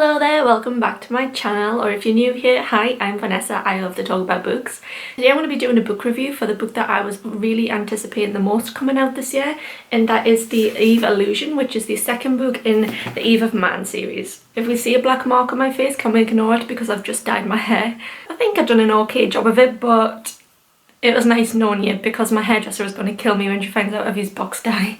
Hello there, welcome back to my channel, or if you're new here, hi, I'm Vanessa, I love to talk about books. Today I'm going to be doing a book review for the book that I was really anticipating the most coming out this year, and that is The Eve Illusion, which is the second book in the Eve of Man series. If we see a black mark on my face, can we ignore it because I've just dyed my hair? I think I've done an okay job of it, but it was nice knowing you because my hairdresser is going to kill me when she finds out I've used box dye.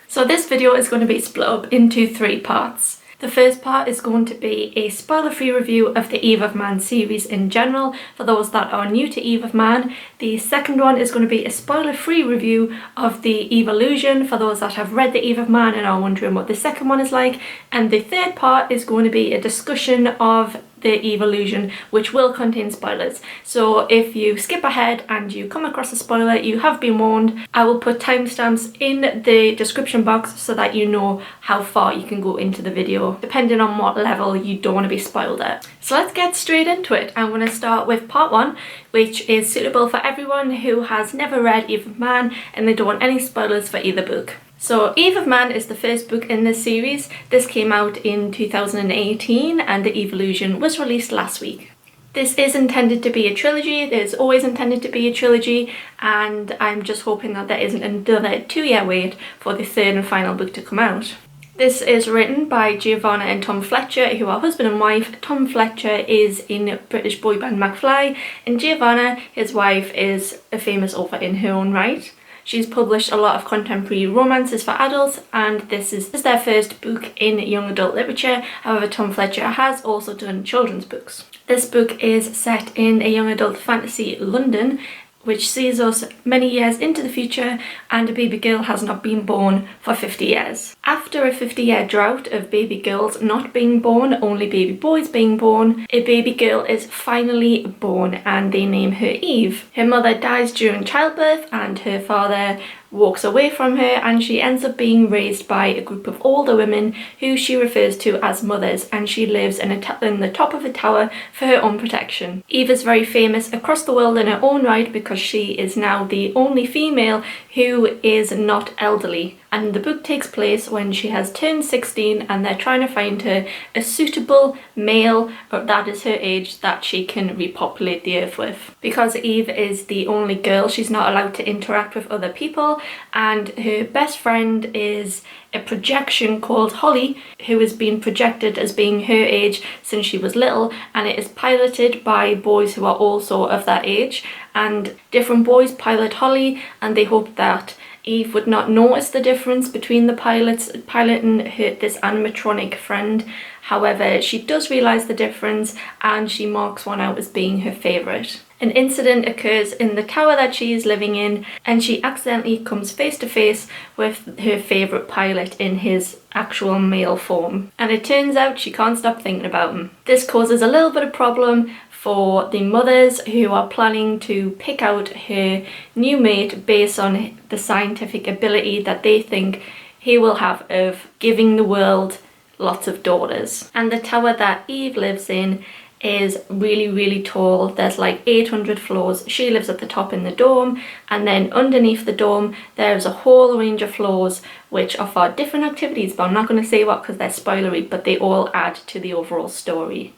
So this video is going to be split up into 3 parts. The first part is going to be a spoiler-free review of the Eve of Man series in general for those that are new to Eve of Man. The second one is going to be a spoiler-free review of the Eve Illusion for those that have read the Eve of Man and are wondering what the second one is like. And the third part is going to be a discussion of the Eve Illusion, which will contain spoilers. So if you skip ahead and you come across a spoiler, you have been warned. I will put timestamps in the description box so that you know how far you can go into the video, depending on what level you don't want to be spoiled at. So let's get straight into it. I'm going to start with part 1, which is suitable for everyone who has never read Eve of Man and they don't want any spoilers for either book. So Eve of Man is the first book in this series. This came out in 2018 and the Eve Illusion was released last week. This is intended to be a trilogy. There's always intended to be a trilogy, and I'm just hoping that there isn't another 2-year wait for the third and final book to come out. This is written by Giovanna and Tom Fletcher, who are husband and wife. Tom Fletcher is in British boy band McFly, and Giovanna, his wife, is a famous author in her own right. She's published a lot of contemporary romances for adults, and this is their first book in young adult literature. However, Tom Fletcher has also done children's books. This book is set in a young adult fantasy London, which sees us many years into the future, and a baby girl has not been born for 50 years. After a 50-year drought of baby girls not being born, only baby boys being born, a baby girl is finally born and they name her Eve. Her mother dies during childbirth and her father walks away from her, and she ends up being raised by a group of older women who she refers to as mothers, and she lives in the top of a tower for her own protection. Eve is very famous across the world in her own right because she is now the only female who is not elderly. And the book takes place when she has turned 16 and they're trying to find her a suitable male that is her age that she can repopulate the earth with. Because Eve is the only girl, she's not allowed to interact with other people, and her best friend is a projection called Holly, who has been projected as being her age since she was little, and it is piloted by boys who are also of that age, and different boys pilot Holly, and they hope that Eve would not notice the difference between the pilots piloting this animatronic friend. However, she does realise the difference and she marks one out as being her favourite. An incident occurs in the tower that she is living in, and she accidentally comes face to face with her favourite pilot in his actual male form. And it turns out she can't stop thinking about him. This causes a little bit of problem for the mothers who are planning to pick out her new mate based on the scientific ability that they think he will have of giving the world lots of daughters. And the tower that Eve lives in is really tall. There's like 800 floors. She lives at the top in the dome, and then underneath the dome there's a whole range of floors which are for different activities, but I'm not going to say what because they're spoilery, but they all add to the overall story.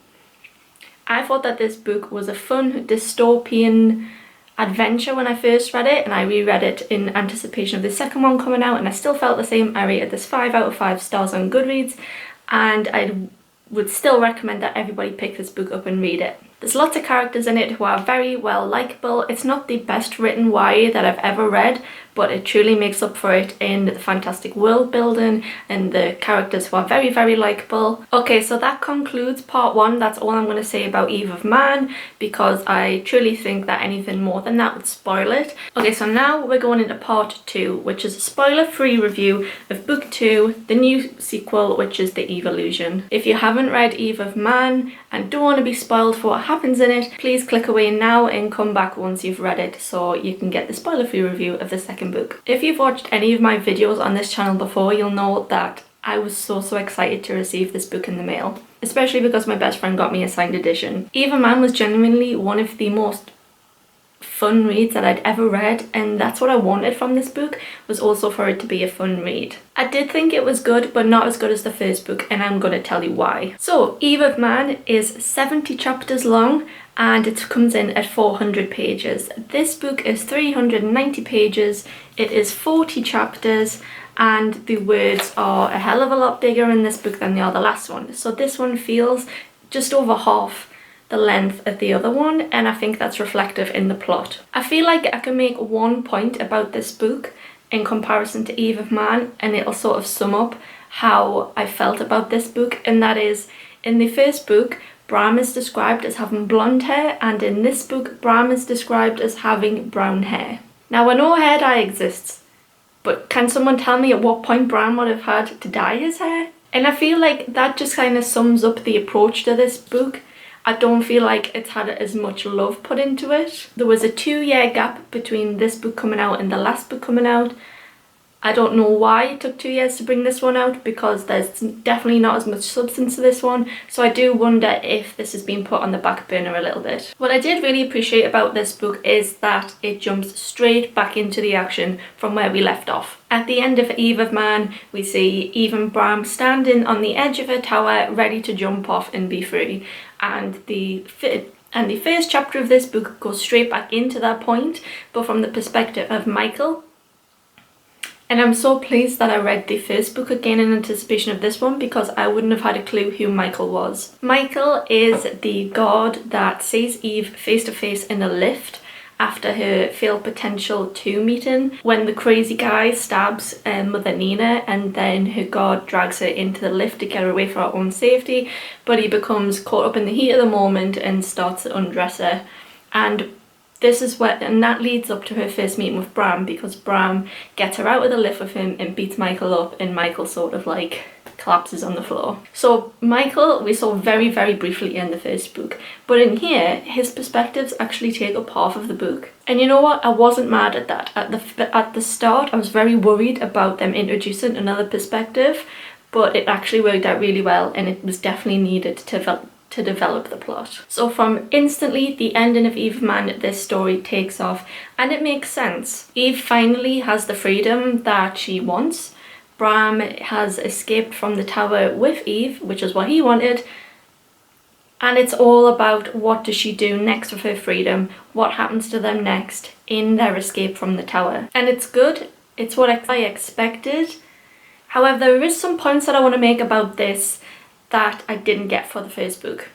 I thought that this book was a fun dystopian adventure when I first read it, and I reread it in anticipation of the second one coming out, and I still felt the same. I rated this 5 out of 5 stars on Goodreads, and I would still recommend that everybody pick this book up and read it. There's lots of characters in it who are very well likeable. It's not the best written YA that I've ever read, but it truly makes up for it in the fantastic world building and the characters who are very likeable. Okay, so that concludes part 1. That's all I'm going to say about Eve of Man, because I truly think that anything more than that would spoil it. Okay, so now we're going into part 2, which is a spoiler-free review of book 2, the new sequel, which is the Eve Illusion. If you haven't read Eve of Man and don't want to be spoiled for what happens in it, please click away now and come back once you've read it so you can get the spoiler-free review of the second book. If you've watched any of my videos on this channel before, you'll know that I was so excited to receive this book in the mail, especially because my best friend got me a signed edition. Eve of Man was genuinely one of the most fun reads that I'd ever read, and that's what I wanted from this book, was also for it to be a fun read. I did think it was good, but not as good as the first book, and I'm going to tell you why. So Eve of Man is 70 chapters long, and it comes in at 400 pages. This book is 390 pages, it is 40 chapters, and the words are a hell of a lot bigger in this book than they are the last one. So this one feels just over half the length of the other one, and I think that's reflective in the plot. I feel like I can make one point about this book in comparison to Eve of Man, and it'll sort of sum up how I felt about this book, and that is, in the first book, Bram is described as having blonde hair, and in this book, Bram is described as having brown hair. Now, I know hair dye exists, but can someone tell me at what point Bram would have had to dye his hair? And I feel like that just kind of sums up the approach to this book. I don't feel like it's had as much love put into it. There was a 2-year gap between this book coming out and the last book coming out. I don't know why it took 2 years to bring this one out, because there's definitely not as much substance to this one, so I do wonder if this has been put on the back burner a little bit. What I did really appreciate about this book is that it jumps straight back into the action from where we left off. At the end of Eve of Man, we see Eve and Bram standing on the edge of a tower ready to jump off and be free, and the first chapter of this book goes straight back into that point, but from the perspective of Michael. And I'm so pleased that I read the first book again in anticipation of this one, because I wouldn't have had a clue who Michael was. Michael is the god that sees Eve face to face in a lift after her failed potential 2 meeting, when the crazy guy stabs Mother Nina, and then her god drags her into the lift to get her away for her own safety, but he becomes caught up in the heat of the moment and starts to undress her. And that leads up to her first meeting with Bram, because Bram gets her out of the lift with him and beats Michael up, and Michael sort of like collapses on the floor. So Michael we saw very, very briefly in the first book, but in here his perspectives actually take up half of the book. And you know what? I wasn't mad at that. At the start I was very worried about them introducing another perspective, but it actually worked out really well, and it was definitely needed to develop the plot. So from instantly the ending of Eve of Man, this story takes off, and it makes sense. Eve finally has the freedom that she wants. Bram has escaped from the tower with Eve, which is what he wanted, and it's all about what does she do next with her freedom, what happens to them next in their escape from the tower. And it's good, it's what I expected. However, there is some points that I want to make about this that I didn't get for the first book.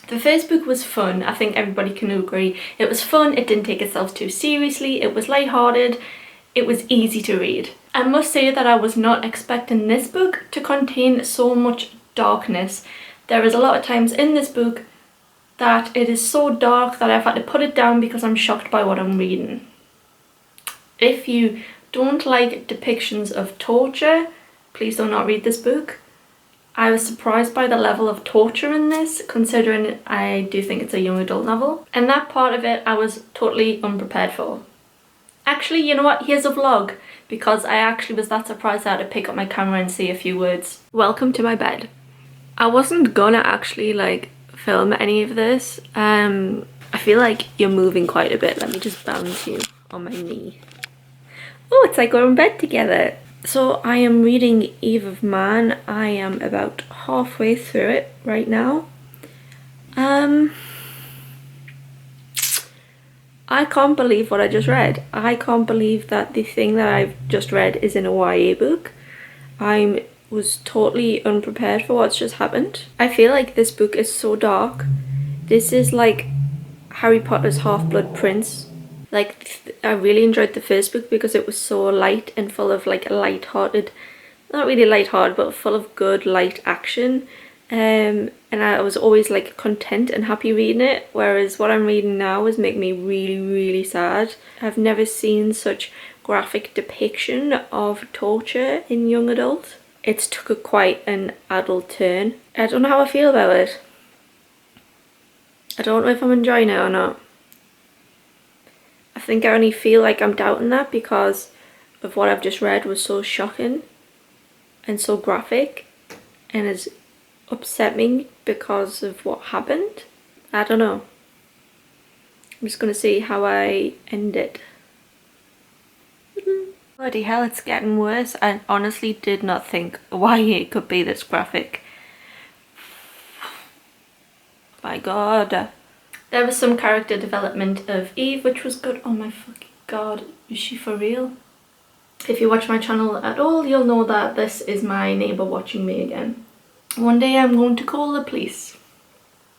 The first book was fun, I think everybody can agree. It was fun, it didn't take itself too seriously, it was lighthearted, it was easy to read. I must say that I was not expecting this book to contain so much darkness. There is a lot of times in this book that it is so dark that I've had to put it down because I'm shocked by what I'm reading. If you don't like depictions of torture, please do not read this book. I was surprised by the level of torture in this, considering I do think it's a young adult novel. And that part of it I was totally unprepared for. Actually, you know what? Here's a vlog, because I actually was that surprised I had to pick up my camera and say a few words. Welcome to my bed. I wasn't gonna actually like film any of this. I feel like you're moving quite a bit. Let me just bounce you on my knee. Oh, it's like we're in bed together. So I am reading Eve of Man. I am about halfway through it right now. I can't believe what I just read. I can't believe that the thing that I've just read is in a YA book. I was totally unprepared for what's just happened. I feel like this book is so dark. This is like Harry Potter's Half-Blood Prince. Like, I really enjoyed the first book because it was so light and full of like light-hearted, not really light-hearted, but full of good light action. And I was always like content and happy reading it, whereas what I'm reading now is making me really, really sad. I've never seen such graphic depiction of torture in young adult. It's took quite an adult turn. I don't know how I feel about it. I don't know if I'm enjoying it or not. I think I only feel like I'm doubting that because of what I've just read was so shocking and so graphic and has upset me because of what happened. I don't know. I'm just gonna see how I end it. Bloody hell, it's getting worse. I honestly did not think YA could be this graphic. My god. There was some character development of Eve, which was good. Oh my fucking god, is she for real? If you watch my channel at all, you'll know that this is my neighbour watching me again. One day I'm going to call the police.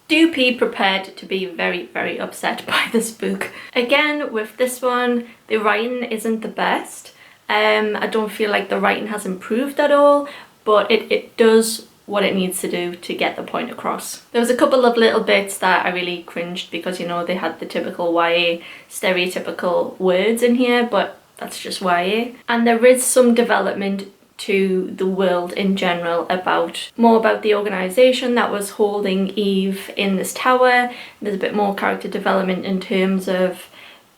Do be prepared to be very, very upset by this book. Again, with this one, the writing isn't the best. I don't feel like the writing has improved at all, but it does what it needs to do to get the point across. There was a couple of little bits that I really cringed because, you know, they had the typical YA stereotypical words in here, but that's just YA. And there is some development to the world in general, more about the organisation that was holding Eve in this tower. There's a bit more character development in terms of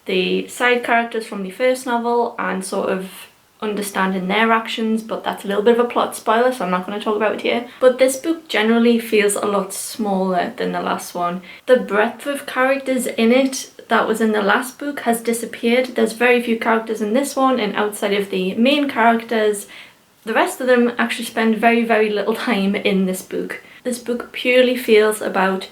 the side characters from the first novel and sort of understanding their actions, but that's a little bit of a plot spoiler, so I'm not going to talk about it here. But this book generally feels a lot smaller than the last one. The breadth of characters in it that was in the last book has disappeared. There's very few characters in this one, and outside of the main characters, the rest of them actually spend very, very little time in this book. This book purely feels about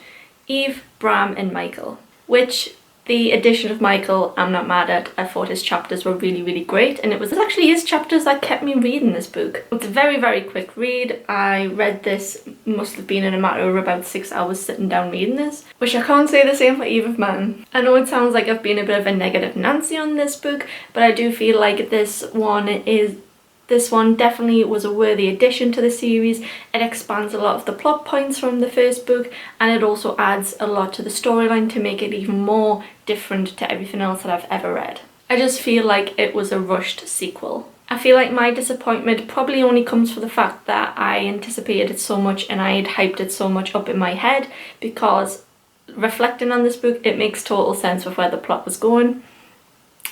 Eve, Bram and Michael, which the addition of Michael I'm not mad at. I thought his chapters were really, really great, and it was actually his chapters that kept me reading this book. It's a very, very quick read. I read this, must have been in a matter of about 6 hours sitting down reading this, which I can't say the same for Eve of Man. I know it sounds like I've been a bit of a negative Nancy on this book, but I do feel like this one definitely was a worthy addition to the series. It expands a lot of the plot points from the first book, and it also adds a lot to the storyline to make it even more different to everything else that I've ever read. I just feel like it was a rushed sequel. I feel like my disappointment probably only comes from the fact that I anticipated it so much and I had hyped it so much up in my head, because reflecting on this book, it makes total sense with where the plot was going.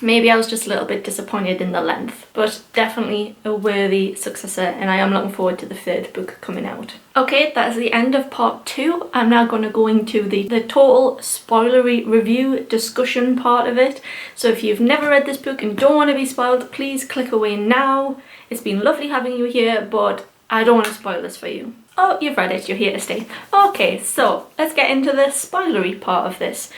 Maybe I was just a little bit disappointed in the length, but definitely a worthy successor, and I am looking forward to the third book coming out. Okay, that is the end of part 2. I'm now going to go into the total spoilery review discussion part of it. So if you've never read this book and don't want to be spoiled, please click away now. It's been lovely having you here, but I don't want to spoil this for you. Oh, you've read it, you're here to stay. Okay, so let's get into the spoilery part of this.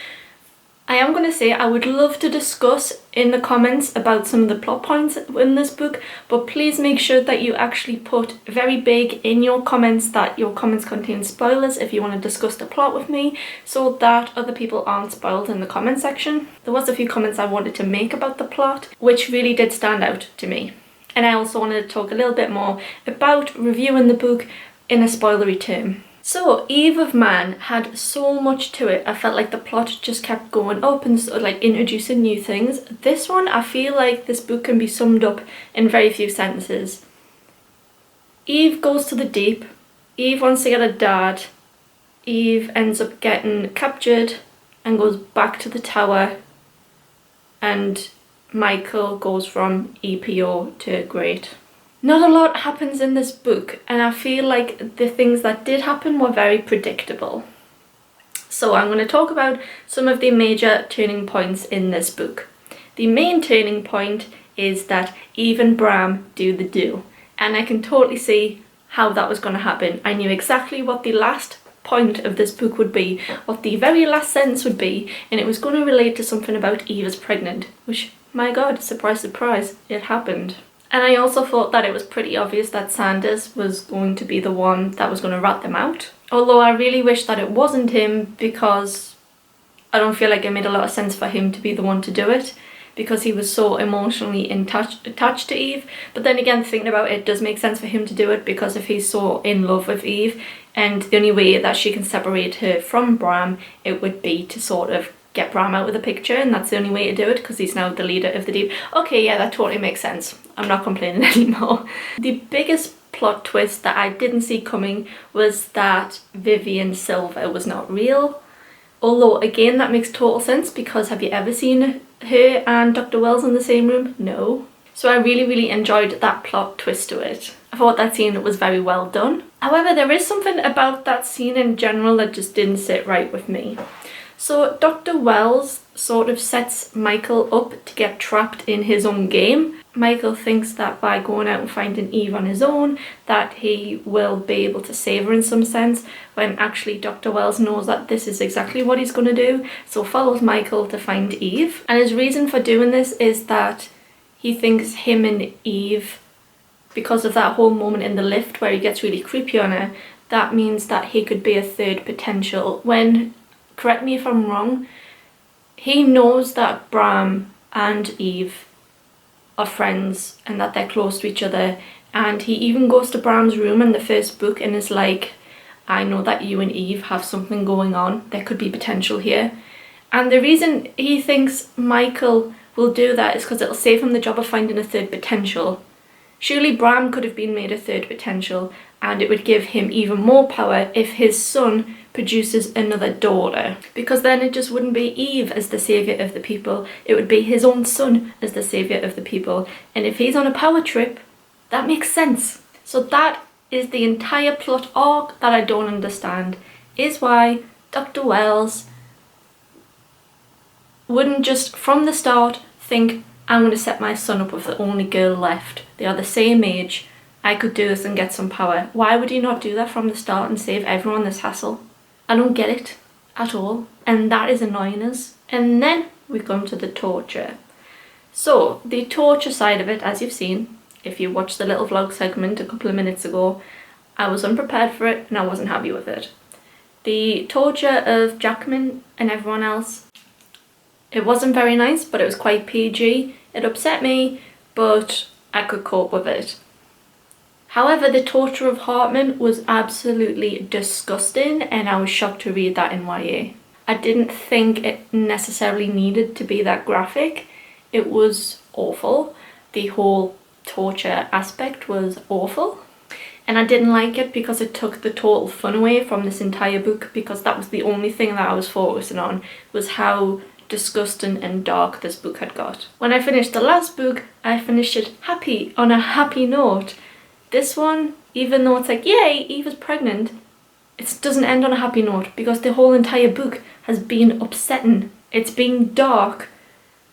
I am going to say I would love to discuss in the comments about some of the plot points in this book, but please make sure that you actually put very big in your comments that your comments contain spoilers if you want to discuss the plot with me, so that other people aren't spoiled in the comment section. There was a few comments I wanted to make about the plot, which really did stand out to me. And I also wanted to talk a little bit more about reviewing the book in a spoilery term. So, Eve of Man had so much to it. I felt like the plot just kept going up and like introducing new things. This one, I feel like this book can be summed up in very few sentences. Eve goes to the deep. Eve wants to get her dad. Eve ends up getting captured and goes back to the tower. And Michael goes from EPO to great. Not a lot happens in this book, and I feel like the things that did happen were very predictable. So I'm going to talk about some of the major turning points in this book. The main turning point is that Eve and Bram do the do, and I can totally see how that was going to happen. I knew exactly what the last point of this book would be, what the very last sentence would be, and it was going to relate to something about Eve is pregnant, which, my god, surprise, surprise, it happened. And I also thought that it was pretty obvious that Sanders was going to be the one that was going to rat them out. Although I really wish that it wasn't him, because I don't feel like it made a lot of sense for him to be the one to do it, because he was so emotionally attached to Eve. But then again, thinking about it, does make sense for him to do it, because if he's so in love with Eve, and the only way that she can separate her from Bram, it would be to sort of get Bram out of the picture, and that's the only way to do it, because he's now the leader of the deep. Okay, yeah, that totally makes sense. I'm not complaining anymore. The biggest plot twist that I didn't see coming was that Vivian Silver was not real. Although, again, that makes total sense, because have you ever seen her and Dr. Wells in the same room? No. So I really, really enjoyed that plot twist to it. I thought that scene was very well done. However, there is something about that scene in general that just didn't sit right with me. So Dr. Wells sort of sets Michael up to get trapped in his own game. Michael thinks that by going out and finding Eve on his own, that he will be able to save her in some sense, when actually Dr. Wells knows that this is exactly what he's going to do, so follows Michael to find Eve. And his reason for doing this is that he thinks him and Eve, because of that whole moment in the lift where he gets really creepy on her, that means that he could be a third potential. When, correct me if I'm wrong, he knows that Bram and Eve are friends and that they're close to each other, and he even goes to Bram's room in the first book and is like, I know that you and Eve have something going on, there could be potential here. And the reason he thinks Michael will do that is because it'll save him the job of finding a third potential. Surely Bram could have been made a third potential, and it would give him even more power if his son produces another daughter. Because then it just wouldn't be Eve as the saviour of the people, it would be his own son as the saviour of the people. And if he's on a power trip, that makes sense. So that is the entire plot arc that I don't understand, is why Dr. Wells wouldn't just from the start think, I'm going to set my son up with the only girl left. They are the same age. I could do this and get some power. Why would he not do that from the start and save everyone this hassle? I don't get it at all. And that is annoying us. And then we come to the torture. So the torture side of it, as you've seen, if you watched the little vlog segment a couple of minutes ago, I was unprepared for it and I wasn't happy with it. The torture of Jackman and everyone else, it wasn't very nice, but it was quite PG. It upset me, but I could cope with it. However, the torture of Hartman was absolutely disgusting, and I was shocked to read that in YA. I didn't think it necessarily needed to be that graphic. It was awful. The whole torture aspect was awful. And I didn't like it because it took the total fun away from this entire book, because that was the only thing that I was focusing on, was how disgusting and dark this book had got. When I finished the last book, I finished it happy, on a happy note. This one, even though it's like, yay, Eve is pregnant, it doesn't end on a happy note, because the whole entire book has been upsetting. It's been dark.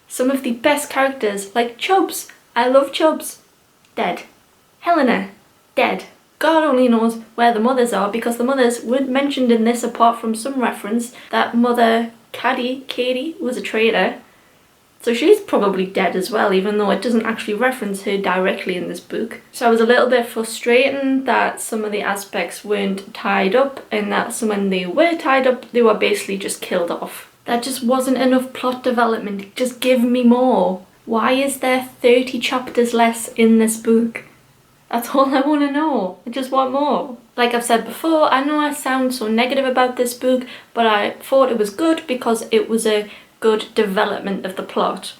Some of the best characters, like Chubbs, I love Chubbs, dead. Helena, dead. God only knows where the mothers are, because the mothers weren't mentioned in this apart from some reference that Mother Katie was a traitor. So she's probably dead as well, even though it doesn't actually reference her directly in this book. So I was a little bit frustrated that some of the aspects weren't tied up, and that when they were tied up, they were basically just killed off. That just wasn't enough plot development. Just give me more. Why is there 30 chapters less in this book? That's all I want to know. I just want more. Like I've said before, I know I sound so negative about this book, but I thought it was good because it was a good development of the plot.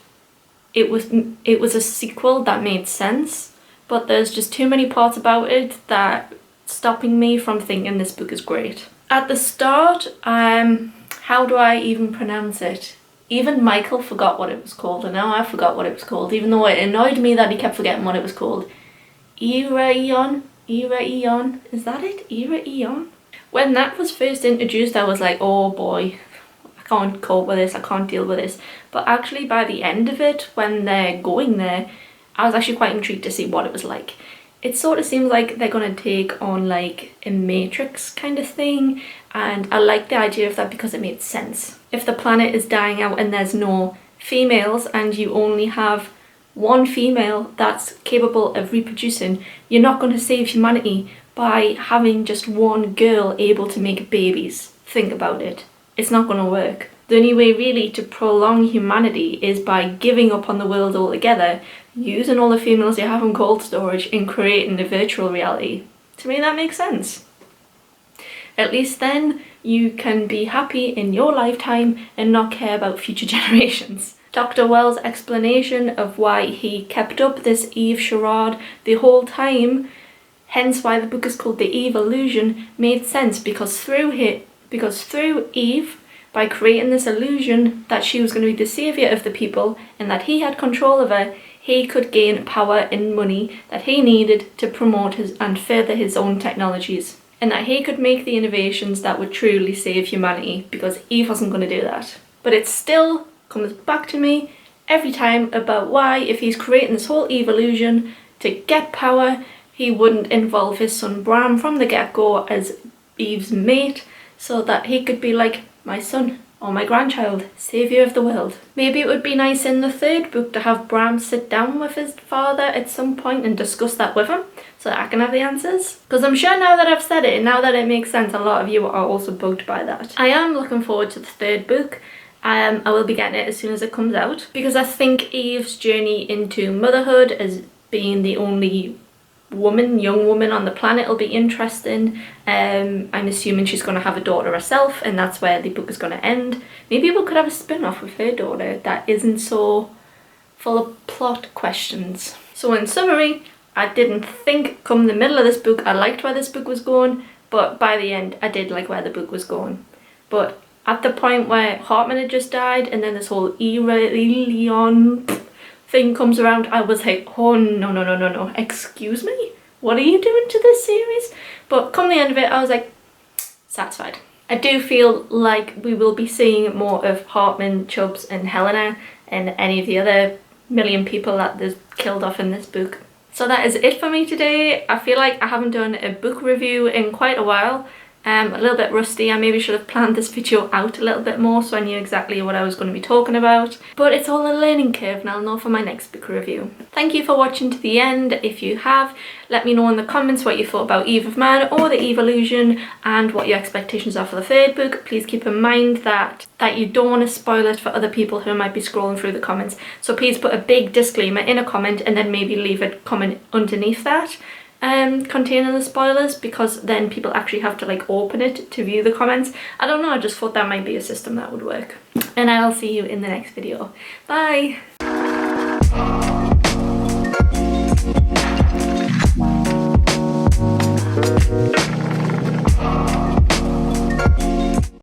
It was a sequel that made sense, but there's just too many parts about it that stopping me from thinking this book is great. At the start, how do I even pronounce it? Even Michael forgot what it was called, and now I forgot what it was called, even though it annoyed me that he kept forgetting what it was called. Eon, is that it? Eon? When that was first introduced, I was like, oh boy, I can't cope with this, I can't deal with this. But actually by the end of it, when they're going there, I was actually quite intrigued to see what it was like. It sort of seems like they're going to take on like a Matrix kind of thing, and I like the idea of that because it made sense. If the planet is dying out and there's no females and you only have one female that's capable of reproducing, you're not going to save humanity by having just one girl able to make babies. Think about it. It's not going to work. The only way really to prolong humanity is by giving up on the world altogether, using all the females you have in cold storage and creating a virtual reality. To me that makes sense. At least then you can be happy in your lifetime and not care about future generations. Dr. Wells' explanation of why he kept up this Eve charade the whole time, hence why the book is called The Eve Illusion, made sense because through Eve, by creating this illusion that she was going to be the saviour of the people and that he had control of her, he could gain power and money that he needed to promote and further his own technologies. and that he could make the innovations that would truly save humanity, because Eve wasn't going to do that. But it still comes back to me every time about why, if he's creating this whole evolution to get power, he wouldn't involve his son Bram from the get-go as Eve's mate, so that he could be like, my son or my grandchild, saviour of the world. Maybe it would be nice in the third book to have Bram sit down with his father at some point and discuss that with him, so that I can have the answers. Because I'm sure now that I've said it, and now that it makes sense, a lot of you are also bugged by that. I am looking forward to the third book. I will be getting it as soon as it comes out, because I think Eve's journey into motherhood as being the only young woman on the planet will be interesting. I'm assuming she's going to have a daughter herself, and that's where the book is going to end. Maybe we could have a spin-off with her daughter that isn't so full of plot questions. So in summary, I didn't think come the middle of this book I liked where this book was going, but by the end I did like where the book was going. But at the point where Hartman had just died, and then this whole Leon thing comes around, I was like, oh no, excuse me? What are you doing to this series? But come the end of it, I was like, satisfied. I do feel like we will be seeing more of Hartman, Chubbs and Helena and any of the other million people that they've killed off in this book. So that is it for me today. I feel like I haven't done a book review in quite a while. A little bit rusty. I maybe should have planned this video out a little bit more so I knew exactly what I was going to be talking about. But it's all a learning curve, and I'll know for my next book review. Thank you for watching to the end. If you have, let me know in the comments what you thought about Eve of Man or the Evolution, and what your expectations are for the third book. Please keep in mind that you don't want to spoil it for other people who might be scrolling through the comments. So please put a big disclaimer in a comment, and then maybe leave a comment underneath that containing the spoilers, because then people actually have to like open it to view the comments. I don't know, I just thought that might be a system that would work. And I'll see you in the next video. Bye!